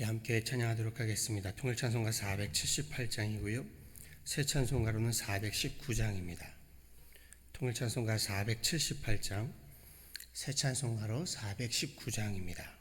함께 찬양하도록 하겠습니다. 통일찬송가 478장이고요. 새 찬송가로는 419장입니다. 통일찬송가 478장, 새 찬송가로 419장입니다.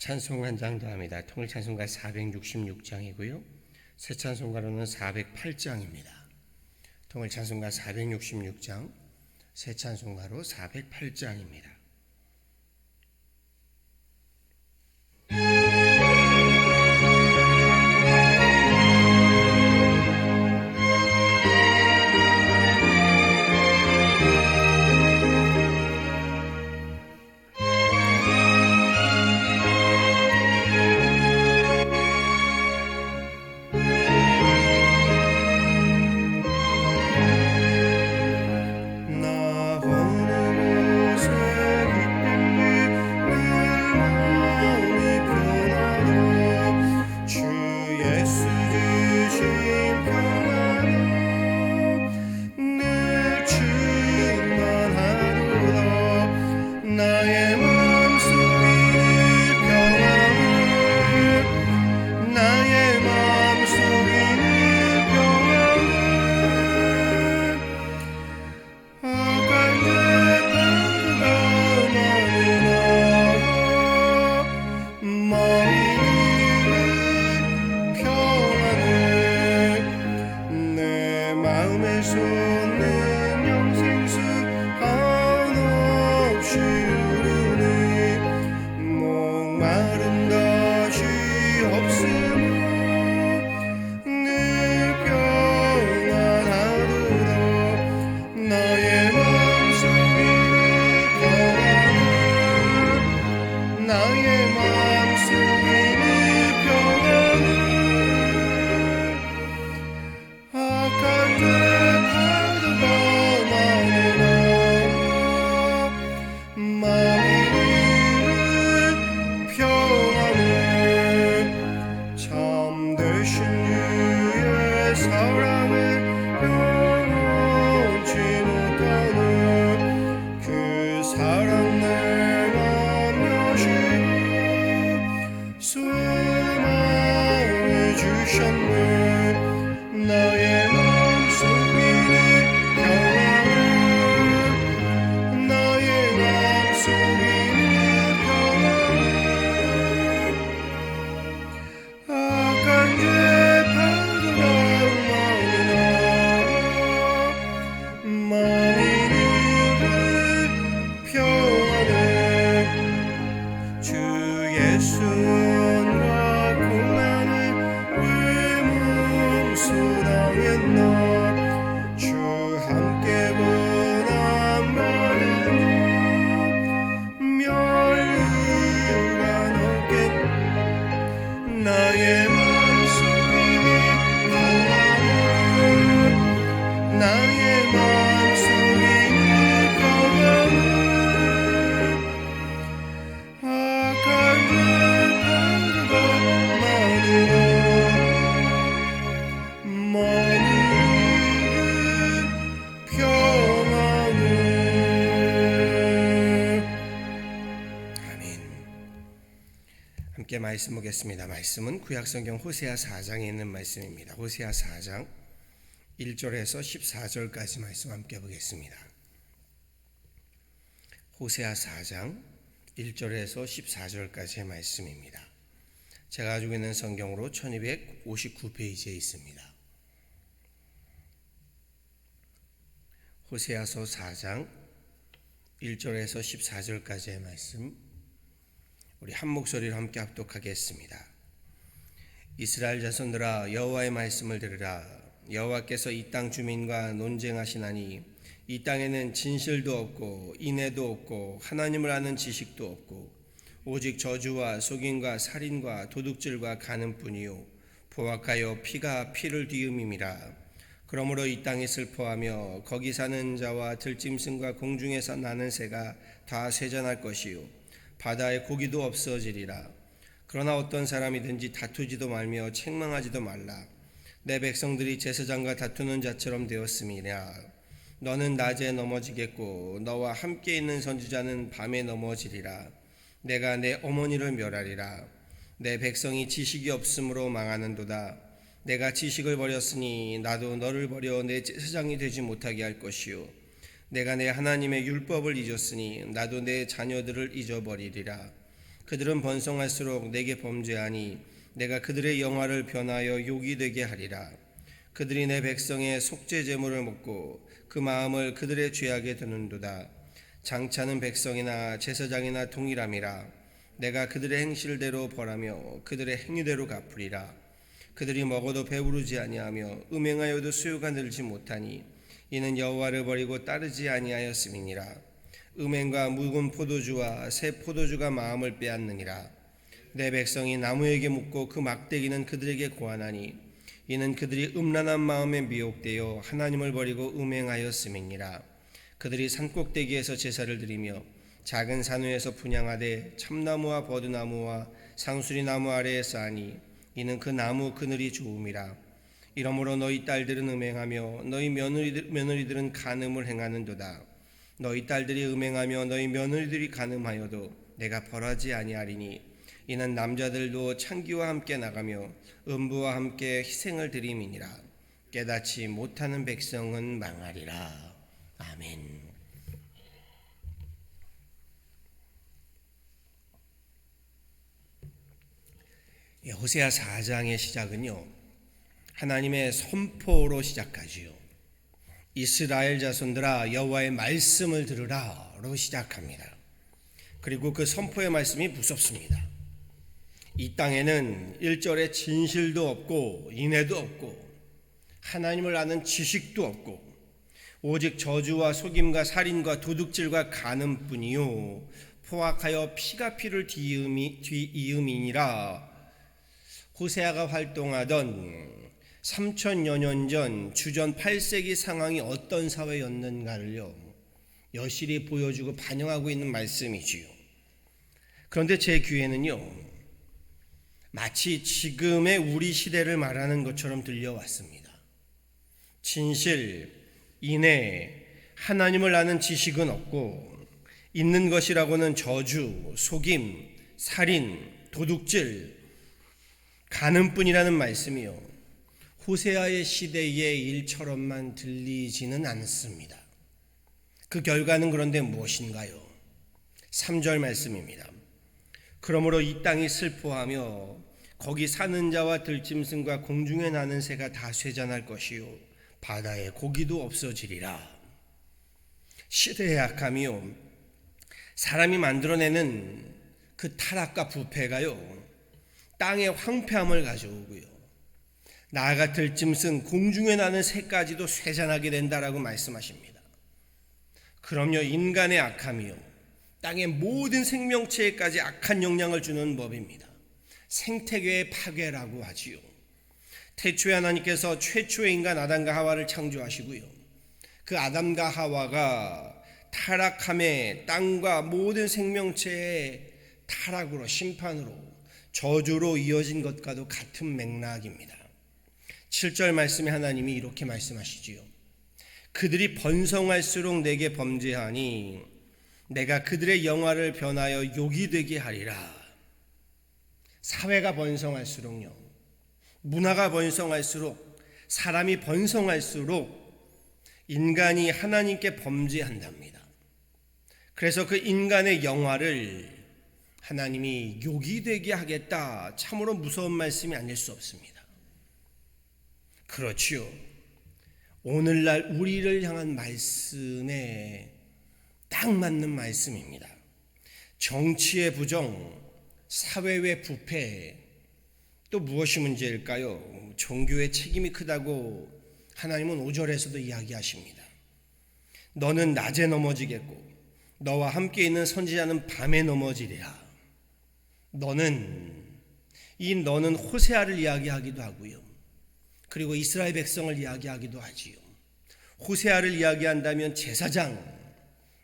찬송 한 장 더 합니다. 통일찬송가 466장이고요. 새 찬송가로는 408장입니다. 통일찬송가 466장, 새 찬송가로 408장입니다. 나 어느 곳에 주셨네. 나의 맘속에는 평안을, 나의 맘속에는 평안을. 악한 죄 받으라 마음이 평안을. 주 예수 은과 고난을 왜 뭉소당했나. 주 함께 고난 받으며 멸류관 얻게. 나의 마음속에 평안을, 나의 마음속에 평안을. 악한 죄 받으라 마누라 평안을. 아멘. 함께 말씀 보겠습니다. 말씀은 구약성경 호세아 4장에 있는 말씀입니다. 호세아 4장 1절에서 14절까지 말씀 함께 보겠습니다. 호세아 4장 1절에서 14절까지의 말씀입니다. 제가 가지고 있는 성경으로 1259페이지에 있습니다. 호세아서 4장 1절에서 14절까지의 말씀, 우리 한 목소리로 함께 합독하겠습니다. 이스라엘 자손들아, 여호와의 말씀을 들으라. 여호와께서 이 땅 주민과 논쟁하시나니 이 땅에는 진실도 없고 인애도 없고 하나님을 아는 지식도 없고 오직 저주와 속임과 살인과 도둑질과 간음뿐이요 포악하여 피가 피를 뒤음임이라. 그러므로 이 땅이 슬퍼하며 거기 사는 자와 들짐승과 공중에서 나는 새가 다 쇠잔할 것이요 바다의 고기도 없어지리라. 그러나 어떤 사람이든지 다투지도 말며 책망하지도 말라. 내 백성들이 제사장과 다투는 자처럼 되었음이라. 너는 낮에 넘어지겠고 너와 함께 있는 선지자는 밤에 넘어지리라. 내가 내 어머니를 멸하리라. 내 백성이 지식이 없으므로 망하는도다. 내가 지식을 버렸으니 나도 너를 버려 내 제사장이 되지 못하게 할 것이요 내가 내 하나님의 율법을 잊었으니 나도 내 자녀들을 잊어버리리라. 그들은 번성할수록 내게 범죄하니 내가 그들의 영화를 변하여 욕이 되게 하리라. 그들이 내 백성의 속죄 제물을 먹고 그 마음을 그들의 죄악에 두는도다. 장차는 백성이나 제사장이나 동일함이라. 내가 그들의 행실대로 벌하며 그들의 행위대로 갚으리라. 그들이 먹어도 배부르지 아니하며 음행하여도 수요가 늘지 못하니 이는 여호와를 버리고 따르지 아니하였음이니라. 음행과 묵은 포도주와 새 포도주가 마음을 빼앗느니라. 내 백성이 나무에게 묻고 그 막대기는 그들에게 고하나니 이는 그들이 음란한 마음에 미혹되어 하나님을 버리고 음행하였음이니라. 그들이 산꼭대기에서 제사를 드리며 작은 산 위에서 분향하되 참나무와 버드나무와 상수리나무 아래에 쌓으니 이는 그 나무 그늘이 좋음이라. 이러므로 너희 딸들은 음행하며 너희 며느리들은 간음을 행하는도다. 너희 딸들이 음행하며 너희 며느리들이 간음하여도 내가 벌하지 아니하리니 이는 남자들도 창기와 함께 나가며 음부와 함께 희생을 드림이니라. 깨닫지 못하는 백성은 망하리라. 아멘. 호세아 4장의 시작은요, 하나님의 선포로 시작하지요. 이스라엘 자손들아 여호와의 말씀을 들으라로 시작합니다. 그리고 그 선포의 말씀이 무섭습니다. 이 땅에는 1절에 진실도 없고 인애도 없고 하나님을 아는 지식도 없고 오직 저주와 속임과 살인과 도둑질과 간음뿐이요 포악하여 피가 피를 뒤이음이니라. 호세아가 활동하던 3000여 년 전 주전 8세기 상황이 어떤 사회였는가를요 여실히 보여주고 반영하고 있는 말씀이지요. 그런데 제 귀에는요 마치 지금의 우리 시대를 말하는 것처럼 들려왔습니다. 진실, 인애, 하나님을 아는 지식은 없고 있는 것이라고는 저주, 속임, 살인, 도둑질, 가는뿐이라는 말씀이요, 호세아의 시대의 일처럼만 들리지는 않습니다. 그 결과는 그런데 무엇인가요? 3절 말씀입니다. 그러므로 이 땅이 슬퍼하며 거기 사는 자와 들짐승과 공중에 나는 새가 다 쇠잔할 것이요 바다에 고기도 없어지리라. 시대의 악함이요, 사람이 만들어내는 그 타락과 부패가요, 땅의 황폐함을 가져오고요, 나아가 들짐승 공중에 나는 새까지도 쇠잔하게 된다라고 말씀하십니다. 그럼요, 인간의 악함이요, 땅의 모든 생명체에까지 악한 영향을 주는 법입니다. 생태계의 파괴라고 하지요. 태초에 하나님께서 최초의 인간 아담과 하와를 창조하시고요, 그 아담과 하와가 타락함에 땅과 모든 생명체의 타락으로, 심판으로, 저주로 이어진 것과도 같은 맥락입니다. 7절 말씀에 하나님이 이렇게 말씀하시지요. 그들이 번성할수록 내게 범죄하니 내가 그들의 영화를 변하여 욕이 되게 하리라. 사회가 번성할수록요, 문화가 번성할수록, 사람이 번성할수록 인간이 하나님께 범죄한답니다. 그래서 그 인간의 영화를 하나님이 욕이 되게 하겠다. 참으로 무서운 말씀이 아닐 수 없습니다. 그렇지요. 오늘날 우리를 향한 말씀에 딱 맞는 말씀입니다. 정치의 부정, 사회의 부패, 또 무엇이 문제일까요? 종교의 책임이 크다고 하나님은 5절에서도 이야기하십니다. 너는 낮에 넘어지겠고 너와 함께 있는 선지자는 밤에 넘어지리라. 너는 호세아를 이야기하기도 하고요, 그리고 이스라엘 백성을 이야기하기도 하지요. 호세아를 이야기한다면 제사장,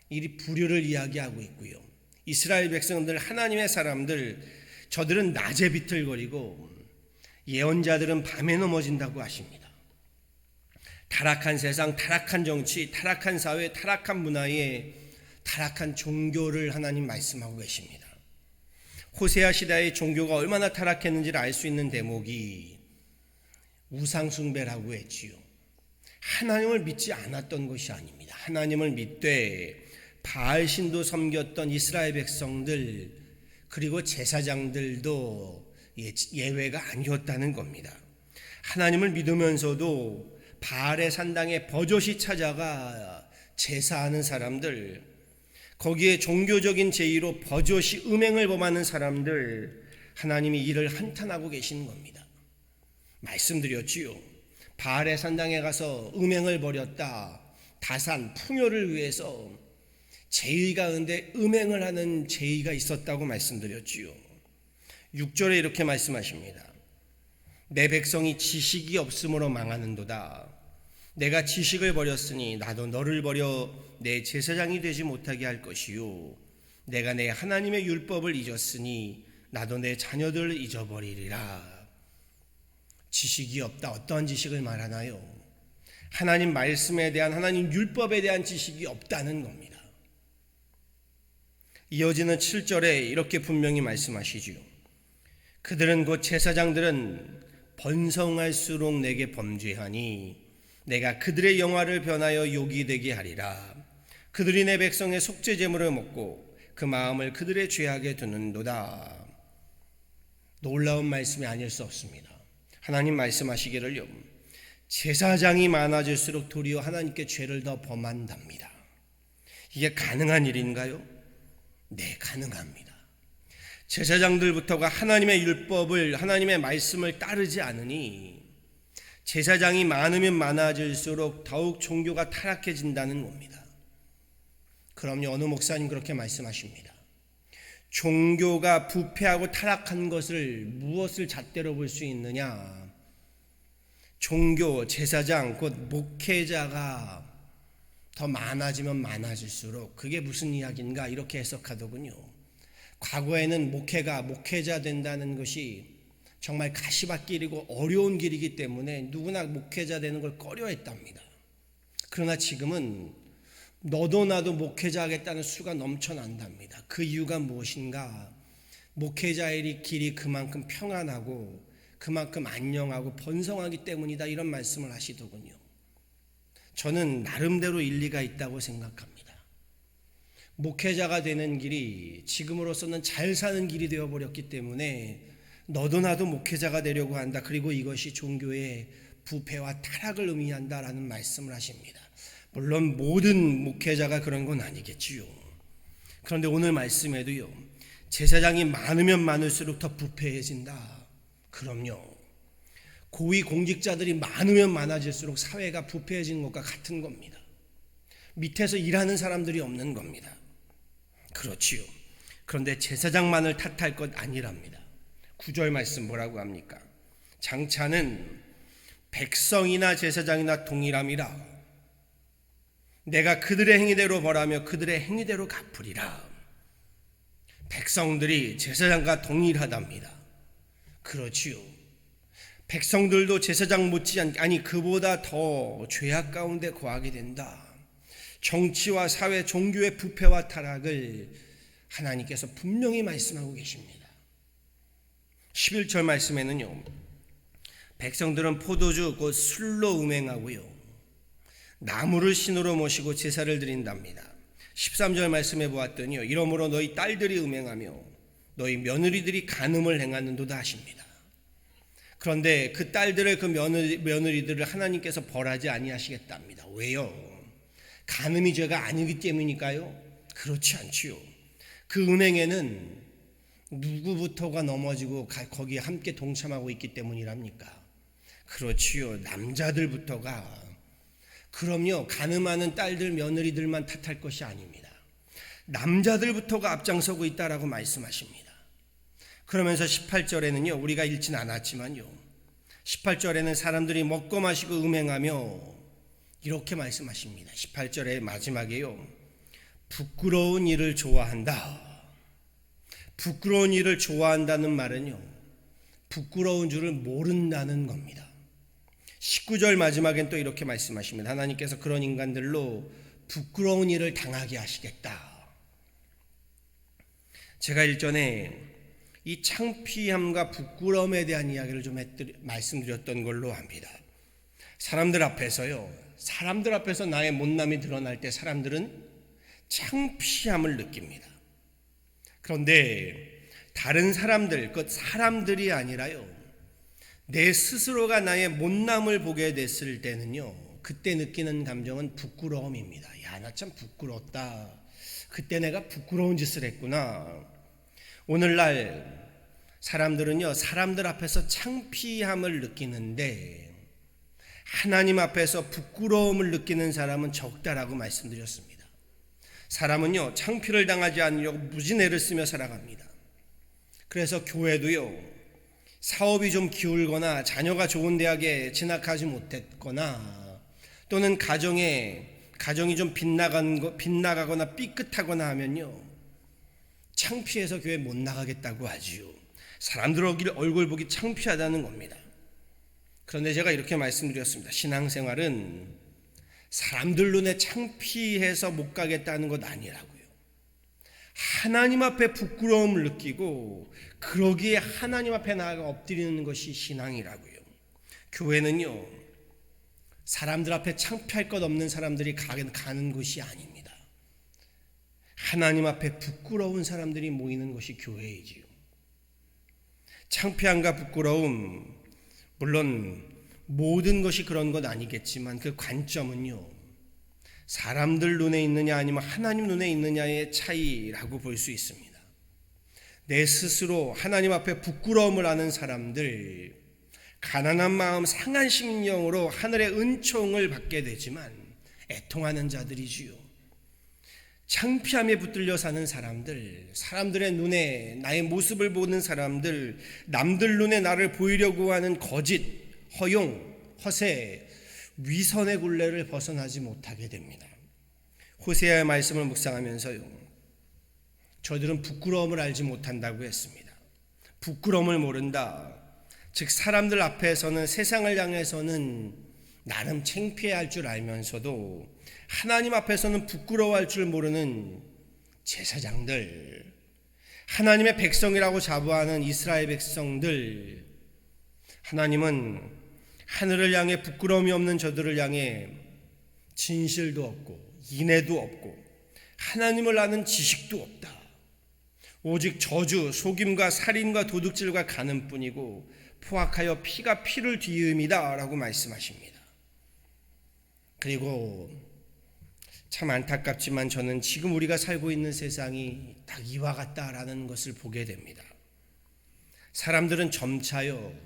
이 부류를 이야기하고 있고요, 이스라엘 백성들, 하나님의 사람들, 저들은 낮에 비틀거리고 예언자들은 밤에 넘어진다고 하십니다. 타락한 세상, 타락한 정치, 타락한 사회, 타락한 문화에 타락한 종교를 하나님 말씀하고 계십니다. 호세아 시대의 종교가 얼마나 타락했는지를 알 수 있는 대목이 우상숭배라고 했지요. 하나님을 믿지 않았던 것이 아닙니다. 하나님을 믿되 바알신도 섬겼던 이스라엘 백성들, 그리고 제사장들도 예외가 아니었다는 겁니다. 하나님을 믿으면서도 바알의 산당에 버젓이 찾아가 제사하는 사람들, 거기에 종교적인 제의로 버젓이 음행을 범하는 사람들, 하나님이 이를 한탄하고 계시는 겁니다. 말씀드렸지요. 바알의 산당에 가서 음행을 벌였다, 다산, 풍요를 위해서 제의 가운데 음행을 하는 제의가 있었다고 말씀드렸지요. 6절에 이렇게 말씀하십니다. 내 백성이 지식이 없으므로 망하는도다. 내가 지식을 버렸으니 나도 너를 버려 내 제사장이 되지 못하게 할 것이요, 내가 내 하나님의 율법을 잊었으니 나도 내 자녀들을 잊어버리리라. 지식이 없다. 어떠한 지식을 말하나요? 하나님 말씀에 대한, 하나님 율법에 대한 지식이 없다는 겁니다. 이어지는 7절에 이렇게 분명히 말씀하시지요. 그들은 곧 제사장들은 번성할수록 내게 범죄하니 내가 그들의 영화를 변하여 욕이 되게 하리라. 그들이 내 백성의 속죄 제물을 먹고 그 마음을 그들의 죄악에 두는도다. 놀라운 말씀이 아닐 수 없습니다. 하나님 말씀하시기를요, 제사장이 많아질수록 도리어 하나님께 죄를 더 범한답니다. 이게 가능한 일인가요? 네, 가능합니다. 제사장들부터가 하나님의 율법을, 하나님의 말씀을 따르지 않으니 제사장이 많으면 많아질수록 더욱 종교가 타락해진다는 겁니다. 그럼요, 어느 목사님 그렇게 말씀하십니다. 종교가 부패하고 타락한 것을 무엇을 잣대로 볼 수 있느냐? 종교, 제사장, 곧 목회자가 더 많아지면 많아질수록 그게 무슨 이야기인가 이렇게 해석하더군요. 과거에는 목회자 된다는 것이 정말 가시밭길이고 어려운 길이기 때문에 누구나 목회자 되는 걸 꺼려했답니다. 그러나 지금은 너도 나도 목회자 하겠다는 수가 넘쳐난답니다. 그 이유가 무엇인가? 목회자의 길이 그만큼 평안하고 그만큼 안녕하고 번성하기 때문이다, 이런 말씀을 하시더군요. 저는 나름대로 일리가 있다고 생각합니다. 목회자가 되는 길이 지금으로서는 잘 사는 길이 되어버렸기 때문에 너도 나도 목회자가 되려고 한다. 그리고 이것이 종교의 부패와 타락을 의미한다라는 말씀을 하십니다. 물론 모든 목회자가 그런 건 아니겠지요. 그런데 오늘 말씀에도요, 제사장이 많으면 많을수록 더 부패해진다. 그럼요. 고위 공직자들이 많으면 많아질수록 사회가 부패해지는 것과 같은 겁니다. 밑에서 일하는 사람들이 없는 겁니다. 그렇지요. 그런데 제사장만을 탓할 것 아니랍니다. 9절 말씀 뭐라고 합니까? 장차는 백성이나 제사장이나 동일함이라. 내가 그들의 행위대로 벌하며 그들의 행위대로 갚으리라. 백성들이 제사장과 동일하답니다. 그렇지요. 백성들도 제사장 못지않게, 아니 그보다 더 죄악 가운데 거하게 된다. 정치와 사회, 종교의 부패와 타락을 하나님께서 분명히 말씀하고 계십니다. 11절 말씀에는요, 백성들은 포도주 곧 술로 음행하고요, 나무를 신으로 모시고 제사를 드린답니다. 13절 말씀에 보았더니요, 이러므로 너희 딸들이 음행하며 너희 며느리들이 간음을 행하는도다 하십니다. 그런데 그 딸들을, 그 며느리들을 하나님께서 벌하지 아니하시겠답니다. 왜요? 간음이 죄가 아니기 때문일까요? 그렇지 않지요. 그 음행에는 누구부터가 넘어지고 거기에 함께 동참하고 있기 때문이랍니까? 그렇지요. 남자들부터가. 그럼요, 간음하는 딸들, 며느리들만 탓할 것이 아닙니다. 남자들부터가 앞장서고 있다라고 말씀하십니다. 그러면서 18절에는요, 우리가 읽진 않았지만요, 18절에는 사람들이 먹고 마시고 음행하며 이렇게 말씀하십니다. 18절의 마지막에요, 부끄러운 일을 좋아한다. 부끄러운 일을 좋아한다는 말은요, 부끄러운 줄을 모른다는 겁니다. 19절 마지막엔 또 이렇게 말씀하십니다. 하나님께서 그런 인간들로 부끄러운 일을 당하게 하시겠다. 제가 일전에 이 창피함과 부끄러움에 대한 이야기를 좀 말씀드렸던 걸로 압니다. 사람들 앞에서 나의 못남이 드러날 때 사람들은 창피함을 느낍니다. 그런데 다른 사람들, 그 사람들이 아니라요, 내 스스로가 나의 못남을 보게 됐을 때는요, 그때 느끼는 감정은 부끄러움입니다. 야, 나 참 부끄럽다. 그때 내가 부끄러운 짓을 했구나. 오늘날 사람들은요, 사람들 앞에서 창피함을 느끼는데 하나님 앞에서 부끄러움을 느끼는 사람은 적다라고 말씀드렸습니다. 사람은요, 창피를 당하지 않으려고 무지내를 쓰며 살아갑니다. 그래서 교회도요, 사업이 좀 기울거나 자녀가 좋은 대학에 진학하지 못했거나 또는 가정이 좀 빗나가거나 삐끗하거나 하면요, 창피해서 교회 못 나가겠다고 하지요. 사람들 얼굴 보기 창피하다는 겁니다. 그런데 제가 이렇게 말씀드렸습니다. 신앙생활은 사람들 눈에 창피해서 못 가겠다는 것 아니라고요. 하나님 앞에 부끄러움을 느끼고 그러기에 하나님 앞에 나아가 엎드리는 것이 신앙이라고요. 교회는요, 사람들 앞에 창피할 것 없는 사람들이 가는 곳이 아닙니다. 하나님 앞에 부끄러운 사람들이 모이는 것이 교회이지요. 창피함과 부끄러움, 물론 모든 것이 그런 건 아니겠지만 그 관점은요, 사람들 눈에 있느냐 아니면 하나님 눈에 있느냐의 차이라고 볼 수 있습니다. 내 스스로 하나님 앞에 부끄러움을 하는 사람들, 가난한 마음, 상한 심령으로 하늘의 은총을 받게 되지만 애통하는 자들이지요. 창피함에 붙들려 사는 사람들, 사람들의 눈에 나의 모습을 보는 사람들, 남들 눈에 나를 보이려고 하는 거짓, 허용, 허세, 위선의 굴레를 벗어나지 못하게 됩니다. 호세아의 말씀을 묵상하면서요, 저들은 부끄러움을 알지 못한다고 했습니다. 부끄러움을 모른다. 즉 사람들 앞에서는, 세상을 향해서는 나름 창피해할 줄 알면서도 하나님 앞에서는 부끄러워할 줄 모르는 제사장들, 하나님의 백성이라고 자부하는 이스라엘 백성들, 하나님은 하늘을 향해 부끄러움이 없는 저들을 향해 진실도 없고 인애도 없고 하나님을 아는 지식도 없다. 오직 저주, 속임과 살인과 도둑질과 간음뿐이고 포악하여 피가 피를 뒤음이다 라고 말씀하십니다. 그리고 참 안타깝지만 저는 지금 우리가 살고 있는 세상이 딱 이와 같다라는 것을 보게 됩니다. 사람들은 점차요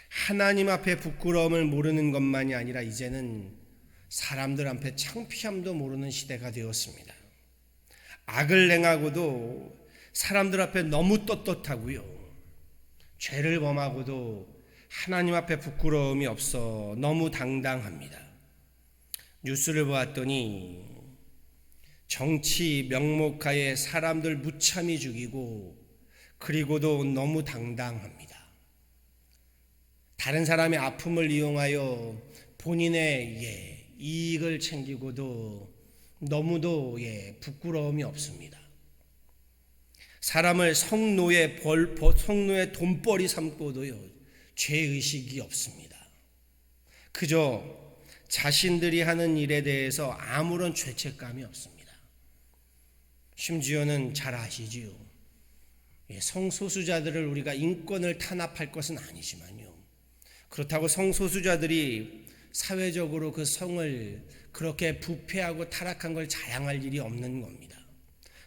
하나님 앞에 부끄러움을 모르는 것만이 아니라 이제는 사람들 앞에 창피함도 모르는 시대가 되었습니다. 악을 행하고도 사람들 앞에 너무 떳떳하고요, 죄를 범하고도 하나님 앞에 부끄러움이 없어 너무 당당합니다. 뉴스를 보았더니 정치 명목하에 사람들 무참히 죽이고 그리고도 너무 당당합니다. 다른 사람의 아픔을 이용하여 본인의 이익을 챙기고도 너무도 부끄러움이 없습니다. 사람을 성노의 돈벌이 삼고도요 죄의식이 없습니다. 그저 자신들이 하는 일에 대해서 아무런 죄책감이 없습니다. 심지어는 잘 아시지요, 성소수자들을 우리가 인권을 탄압할 것은 아니지만요, 그렇다고 성소수자들이 사회적으로 그 성을 그렇게 부패하고 타락한 걸 자랑할 일이 없는 겁니다.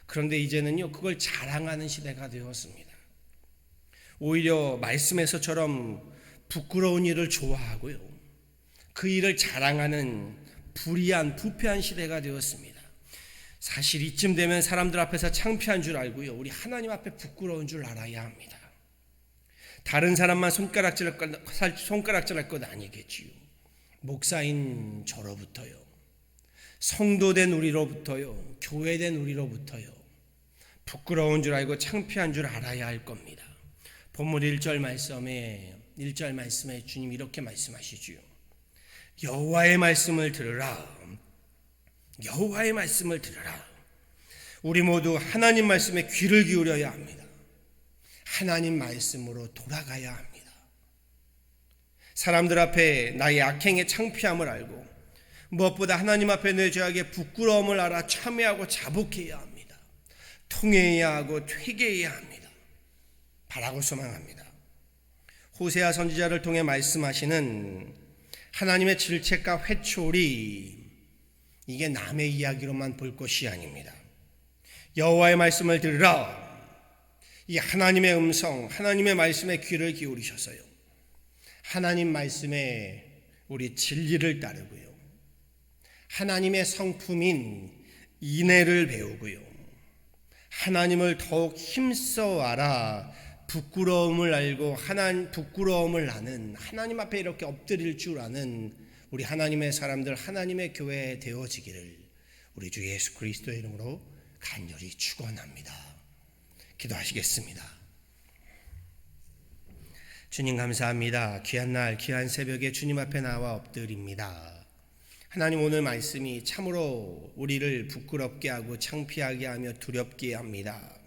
그런데 이제는요 그걸 자랑하는 시대가 되었습니다. 오히려 말씀에서처럼 부끄러운 일을 좋아하고요, 그 일을 자랑하는 불의한 부패한 시대가 되었습니다. 사실 이쯤 되면 사람들 앞에서 창피한 줄 알고요, 우리 하나님 앞에 부끄러운 줄 알아야 합니다. 다른 사람만 손가락질할 것 아니겠지요. 목사인 저로부터요, 성도된 우리로부터요, 교회된 우리로부터요 부끄러운 줄 알고 창피한 줄 알아야 할 겁니다. 본문 1절 말씀에 주님 이렇게 말씀하시지요. 여호와의 말씀을 들으라. 여호와의 말씀을 들으라. 우리 모두 하나님 말씀에 귀를 기울여야 합니다. 하나님 말씀으로 돌아가야 합니다. 사람들 앞에 나의 악행의 창피함을 알고 무엇보다 하나님 앞에 내 죄악의 부끄러움을 알아 참회하고 자복해야 합니다. 통회해야 하고 회개해야 합니다. 바라고 소망합니다. 호세아 선지자를 통해 말씀하시는 하나님의 질책과 회초리, 이게 남의 이야기로만 볼 것이 아닙니다. 여호와의 말씀을 들으라. 이 하나님의 음성, 하나님의 말씀에 귀를 기울이셔서요, 하나님 말씀에 우리 진리를 따르고요, 하나님의 성품인 인애를 배우고요, 하나님을 더욱 힘써 알아 부끄러움을 알고 부끄러움을 아는, 하나님 앞에 이렇게 엎드릴 줄 아는 우리 하나님의 사람들, 하나님의 교회 되어지기를 우리 주 예수 그리스도의 이름으로 간절히 축원합니다. 기도하시겠습니다. 주님 감사합니다. 귀한 날, 귀한 새벽에 주님 앞에 나와 엎드립니다. 하나님, 오늘 말씀이 참으로 우리를 부끄럽게 하고 창피하게 하며 두렵게 합니다.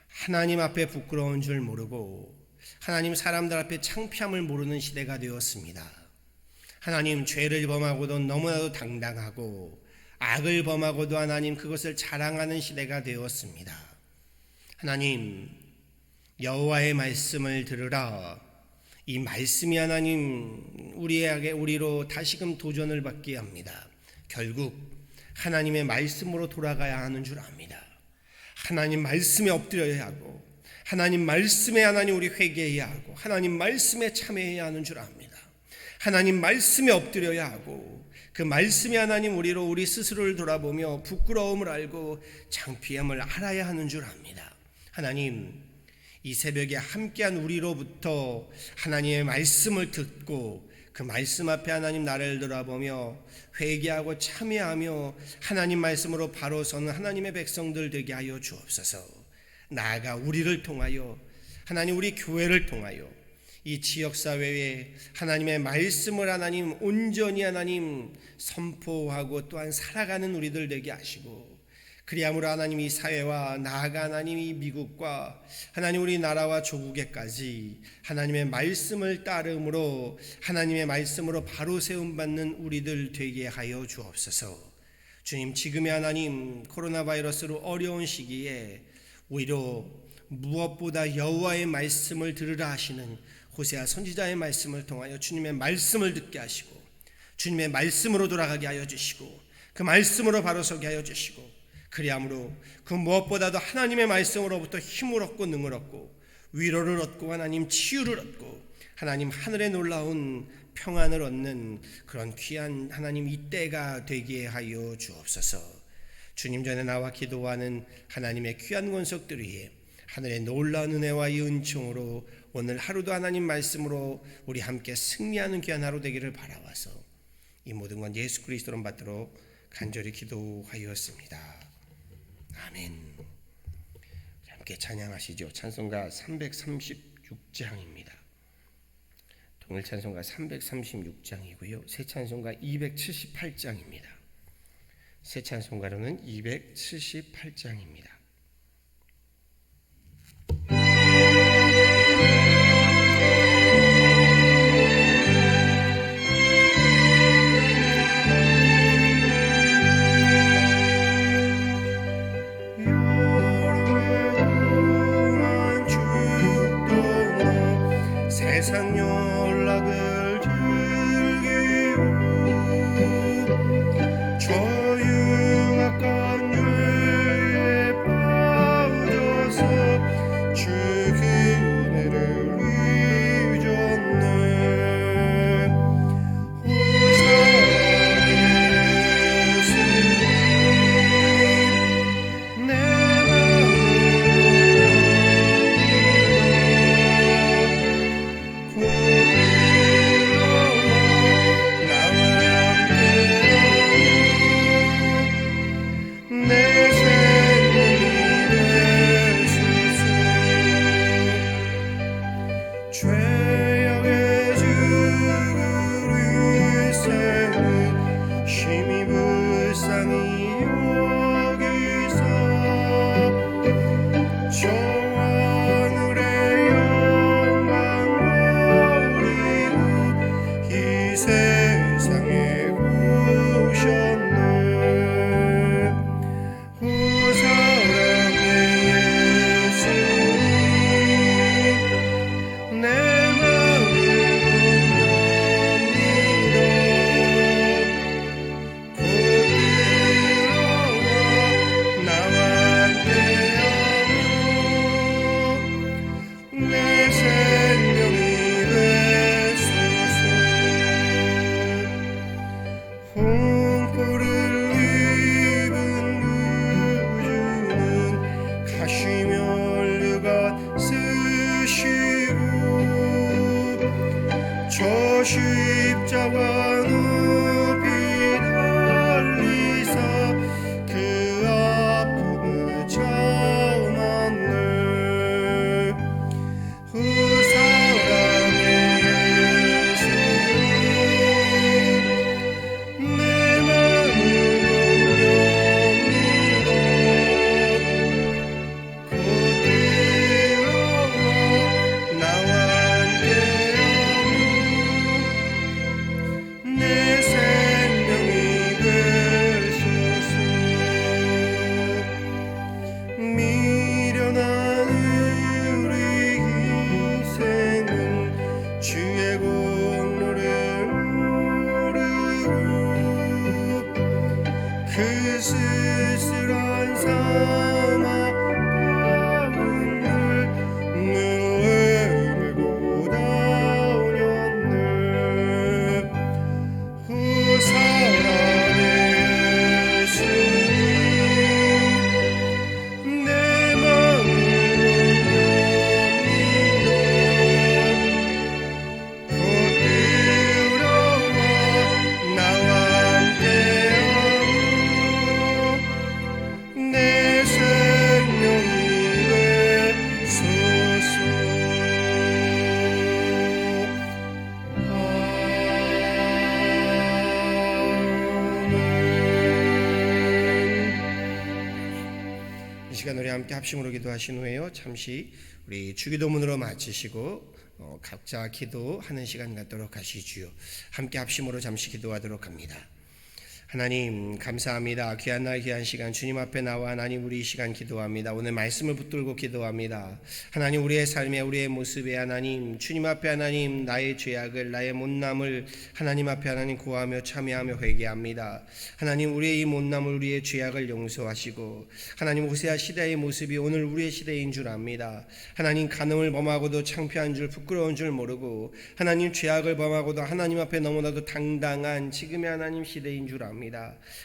하나님 앞에 부끄러운 줄 모르고 하나님 사람들 앞에 창피함을 모르는 시대가 되었습니다. 하나님, 죄를 범하고도 너무나도 당당하고 악을 범하고도 하나님 그것을 자랑하는 시대가 되었습니다. 하나님, 여호와의 말씀을 들으라. 이 말씀이 하나님 우리로 다시금 도전을 받게 합니다. 결국 하나님의 말씀으로 돌아가야 하는 줄 압니다. 하나님 말씀에 엎드려야 하고 하나님 말씀에 하나님 우리 회개해야 하고 하나님 말씀에 참여해야 하는 줄 압니다. 하나님 말씀에 엎드려야 하고 그 말씀이 하나님 우리 스스로를 돌아보며 부끄러움을 알고 창피함을 알아야 하는 줄 압니다. 하나님, 이 새벽에 함께한 우리로부터 하나님의 말씀을 듣고 그 말씀 앞에 하나님 나를 돌아보며 회개하고 참여하며 하나님 말씀으로 바로 서는 하나님의 백성들 되게 하여 주옵소서. 나아가 우리를 통하여 하나님 우리 교회를 통하여 이 지역사회에 하나님의 말씀을 하나님 온전히 하나님 선포하고 또한 살아가는 우리들 되게 하시고 그리함으로 하나님 이 사회와 나아가 하나님 이 미국과 하나님 우리나라와 조국에까지 하나님의 말씀을 따름으로 하나님의 말씀으로 바로 세움받는 우리들 되게 하여 주옵소서. 주님, 지금의 하나님 코로나 바이러스로 어려운 시기에 오히려 무엇보다 여호와의 말씀을 들으라 하시는 호세아 선지자의 말씀을 통하여 주님의 말씀을 듣게 하시고 주님의 말씀으로 돌아가게 하여 주시고 그 말씀으로 바로 서게 하여 주시고 그리함으로 그 무엇보다도 하나님의 말씀으로부터 힘을 얻고 능을 얻고 위로를 얻고 하나님 치유를 얻고 하나님 하늘의 놀라운 평안을 얻는 그런 귀한 하나님 이 때가 되게 하여 주옵소서. 주님 전에 나와 기도하는 하나님의 귀한 권속들 위에 하늘의 놀라운 은혜와 이 은총으로 오늘 하루도 하나님 말씀으로 우리 함께 승리하는 귀한 하루 되기를 바라와서 이 모든 건 예수 그리스도로 받도록 간절히 기도하였습니다. 아멘. 함께 찬양하시죠. 찬송가 336장입니다. 동일 찬송가 336장이고요. 새 찬송가 278장입니다. 새 찬송가로는 278장입니다. 세상 연락을 즐기고 조용한 유에 빠져서 주 그네를 잊었네. 호사의 예수님 내 죄악의 죽을 일생을 심히 불쌍히 여기서 저 하늘의 영광 버리고 이 세상에 오셨네. 사랑의 예수님 내 마음을 봅니다. 곧 들어와 나와 함께하며 내 생명이 되소서. 홍포를 입은 구주는 가시며 얼류가 쓰시고 저 십자가 높이 달리사 그 아픔을 참았네. 그 사랑의 예수님 내 마음을 봅니다. 곧 들어와 나와 함께하며 시간 우리 함께 합심으로 기도하신 후에요, 잠시 우리 주기도문으로 마치시고 각자 기도하는 시간 갖도록 하시지요. 함께 합심으로 잠시 기도하도록 합니다. 하나님 감사합니다. 귀한 날 귀한 시간 주님 앞에 나와 하나님 우리 이 시간 기도합니다. 오늘 말씀을 붙들고 기도합니다. 하나님 우리의 삶에 우리의 모습에 하나님 주님 앞에 하나님 나의 죄악을 나의 못남을 하나님 앞에 하나님 구하며 참여하며 회개합니다. 하나님 우리의 이 못남을 우리의 죄악을 용서하시고 하나님 호세아 시대의 모습이 오늘 우리의 시대인 줄 압니다. 하나님 간음을 범하고도 창피한 줄 부끄러운 줄 모르고 하나님 죄악을 범하고도 하나님 앞에 너무나도 당당한 지금의 하나님 시대인 줄 압니다.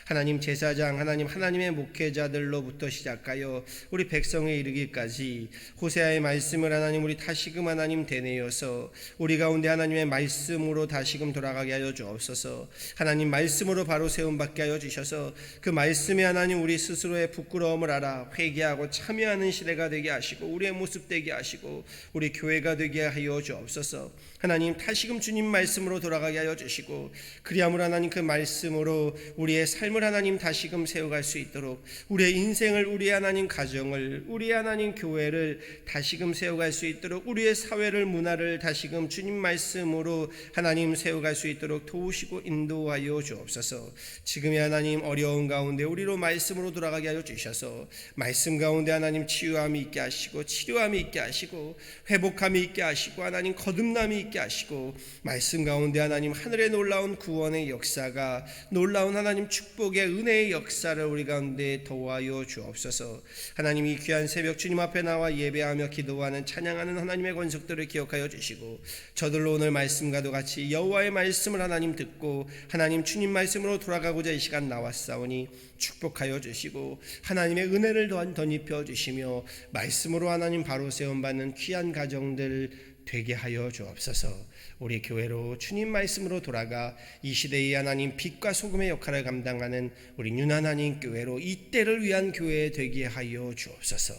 하나님 제사장 하나님의 목회자들로부터 시작하여 우리 백성에 이르기까지 호세아의 말씀을 하나님 우리 다시금 하나님 되뇌어서 우리 가운데 하나님의 말씀으로 다시금 돌아가게 하여 주옵소서. 하나님 말씀으로 바로 세움받게 하여 주셔서 그 말씀에 하나님 우리 스스로의 부끄러움을 알아 회개하고 참여하는 시대가 되게 하시고 우리의 모습 되게 하시고 우리 교회가 되게 하여 주옵소서. 하나님 다시금 주님 말씀으로 돌아가게 하여 주시고 그리함으로 하나님 그 말씀으로 우리의 삶을 하나님 다시금 세워갈 수 있도록 우리의 인생을 우리의 하나님 가정을 우리의 하나님 교회를 다시금 세워갈 수 있도록 우리의 사회를 문화를 다시금 주님 말씀으로 하나님 세워갈 수 있도록 도우시고 인도하여 주옵소서. 지금의 하나님 어려운 가운데 우리로 말씀으로 돌아가게 하여 주셔서 말씀 가운데 하나님 치유함이 있게 하시고 치료함이 있게 하시고 회복함이 있게 하시고 하나님 거듭남이 있게 하시고 말씀 가운데 하나님 하늘의 놀라운 구원의 역사가 놀라운 하나님 축복의 은혜의 역사를 우리 가운데 도와여 주옵소서. 하나님 이 귀한 새벽 주님 앞에 나와 예배하며 기도하는 찬양하는 하나님의 권속들을 기억하여 주시고 저들로 오늘 말씀과도 같이 여호와의 말씀을 하나님 듣고 하나님 주님 말씀으로 돌아가고자 이 시간 나왔사오니 축복하여 주시고 하나님의 은혜를 덧입혀 주시며 말씀으로 하나님 바로 세움받는 귀한 가정들 되게 하여 주옵소서. 우리 교회로 주님 말씀으로 돌아가 이 시대의 하나님 빛과 소금의 역할을 감당하는 우리 윤하나님 교회로 이 때를 위한 교회 되게 하여 주옵소서.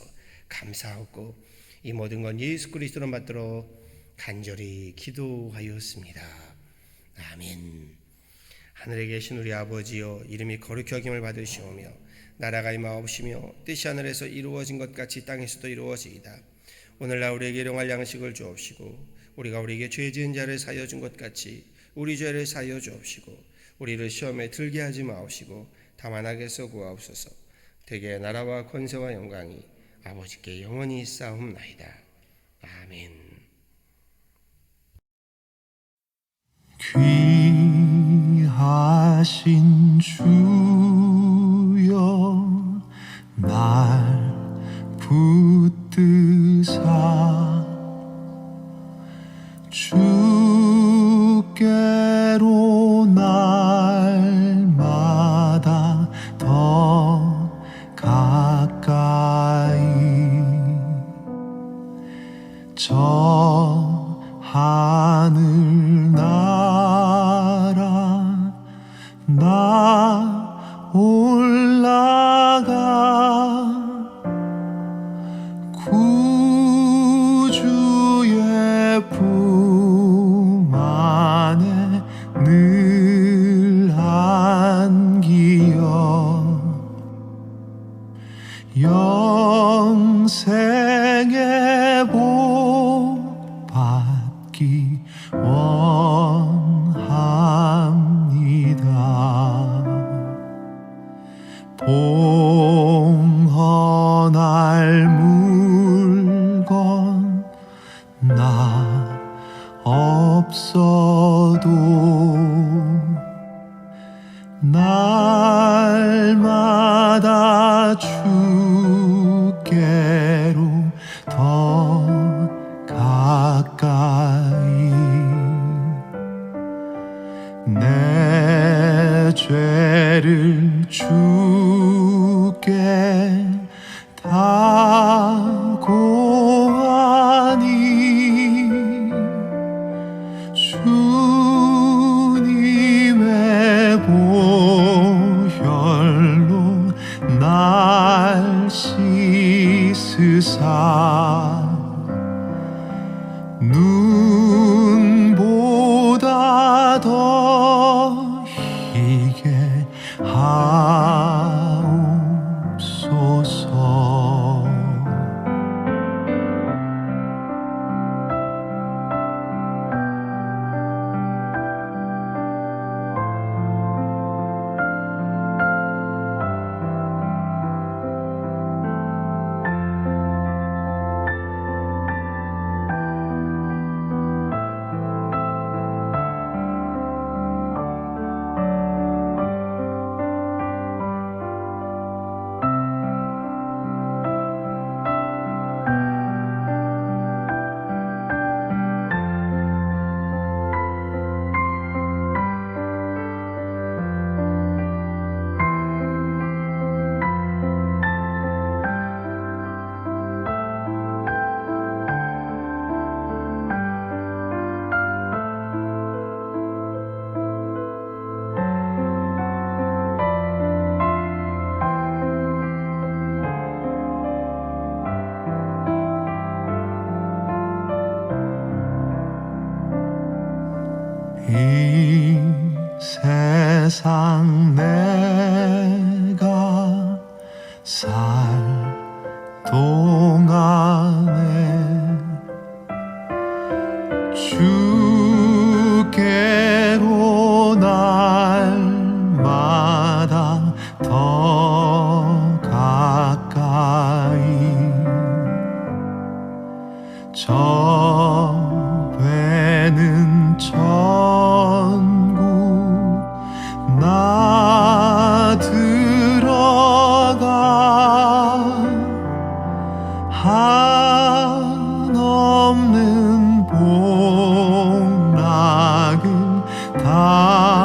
감사하고 이 모든 건 예수 그리스도로 받들어 간절히 기도하였습니다. 아멘. 하늘에 계신 우리 아버지여 이름이 거룩히 여김을 받으시오며 나라가 임하옵시며 뜻이 하늘에서 이루어진 것 같이 땅에서도 이루어지이다. 오늘날 우리에게 일용할 양식을 주옵시고 우리가 우리에게 죄 지은 자를 사하여 준 것 같이 우리 죄를 사하여 주옵시고 우리를 시험에 들게 하지 마옵시고 다만 악에서 구하옵소서. 대개 나라와 권세와 영광이 아버지께 영원히 있사옵나이다. 아멘. 귀하신 주여 날 붙드사 주께로 날마다 더 가까이 저 하늘 나라 나 올라가 구주의 품 안에 늘 안기어 영생의 복 받기 원합니다. 봉헌할 물건 나 없어도 날마다 주께로 더 가까이 내 죄를 주께 다 고하니 주님의 보혈로 날 씻으사 눈보다 더 희게 하옵소서. 세상 내가 살 동안에 주께로 날마다 더 가까이 저 배는 천국 나 들어가 한없는 복락을 다